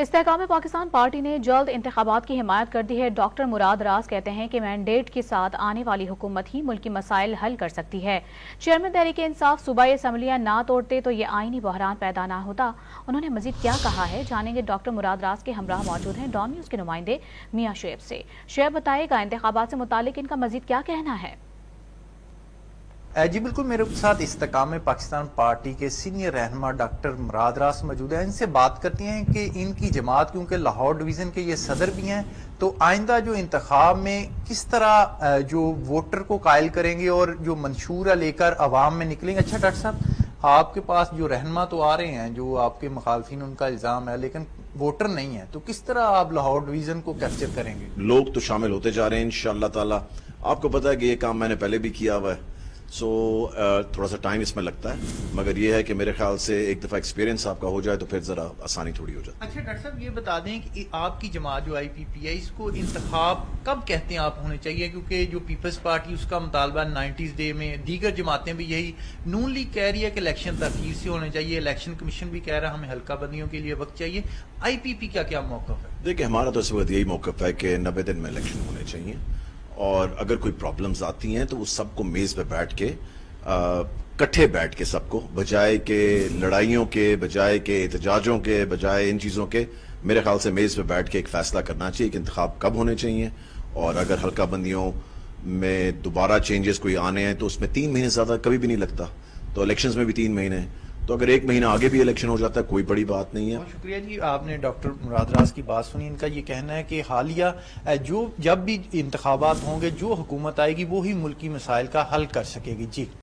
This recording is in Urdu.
استحکام پاکستان پارٹی نے جلد انتخابات کی حمایت کر دی ہے۔ ڈاکٹر مراد راز کہتے ہیں کہ مینڈیٹ کے ساتھ آنے والی حکومت ہی ملکی مسائل حل کر سکتی ہے۔ چیئرمین تحریک انصاف صوبائی اسمبلیاں نہ توڑتے تو یہ آئینی بحران پیدا نہ ہوتا۔ انہوں نے مزید کیا کہا ہے، جانیں گے۔ ڈاکٹر مراد راز کے ہمراہ موجود ہیں ڈان نیوز کے نمائندے میاں شعیب سے۔ شعیب بتائے گا انتخابات سے متعلق ان کا مزید کیا کہنا ہے؟ جی بالکل، میرے ساتھ استحکام پاکستان پارٹی کے سینئر رہنما ڈاکٹر مراد راز موجود ہیں۔ ان سے بات کرتی ہیں کہ ان کی جماعت کیونکہ لاہور ڈویژن کے یہ صدر بھی ہیں، تو آئندہ جو انتخاب میں کس طرح جو ووٹر کو قائل کریں گے اور جو منشورہ لے کر عوام میں نکلیں گے۔ اچھا ڈاکٹر صاحب، آپ کے پاس جو رہنما تو آ رہے ہیں، جو آپ کے مخالفین ان کا الزام ہے، لیکن ووٹر نہیں ہے، تو کس طرح آپ لاہور ڈویژن کو کیپچر کریں گے؟ لوگ تو شامل ہوتے جا رہے ہیں انشاءاللہ تعالی۔ آپ کو پتا ہے کہ یہ کام میں نے پہلے بھی کیا ہوا ہے، تھوڑا سا ٹائم اس میں لگتا ہے، مگر یہ ہے کہ میرے خیال سے ایک دفعہ ایکسپیرینس آپ کا ہو جائے تو پھر ذرا آسانی تھوڑی ہو جاتی ہے۔ اچھا ڈاکٹر صاحب، یہ بتا دیں کہ آپ کی جماعت جو IPP ہے، اس کو انتخاب کب کہتے ہیں آپ ہونے چاہیے؟ کیونکہ جو پیپلز پارٹی اس کا مطالبہ 90s ڈے میں، دیگر جماعتیں بھی یہی، نون لیگ کہہ رہی ہے کہ الیکشن تاخیر سے ہونے چاہیے، الیکشن کمیشن بھی کہہ رہا ہے ہمیں حلقہ بندیوں کے لیے وقت چاہیے۔ IPP کا کیا موقف ہے؟ دیکھیں، ہمارا تو اس وقت یہی موقف ہے کہ 90 دن میں الیکشن ہونے چاہیے، اور اگر کوئی پرابلمز آتی ہیں تو اس سب کو میز پہ بیٹھ کے کٹھے بیٹھ کے سب کو، بجائے کہ لڑائیوں کے، بجائے کہ احتجاجوں کے، بجائے ان چیزوں کے، میرے خیال سے میز پہ بیٹھ کے ایک فیصلہ کرنا چاہیے کہ انتخاب کب ہونے چاہیے، اور اگر حلقہ بندیوں میں دوبارہ چینجز کوئی آنے ہیں تو اس میں 3 مہینے زیادہ کبھی بھی نہیں لگتا، تو الیکشنز میں بھی 3 مہینے ہیں، تو اگر 1 مہینہ آگے بھی الیکشن ہو جاتا ہے کوئی بڑی بات نہیں ہے۔ بہت شکریہ جی، آپ نے ڈاکٹر مراد راز کی بات سنی۔ ان کا یہ کہنا ہے کہ حالیہ جب بھی انتخابات ہوں گے، جو حکومت آئے گی وہی ملکی مسائل کا حل کر سکے گی۔ جی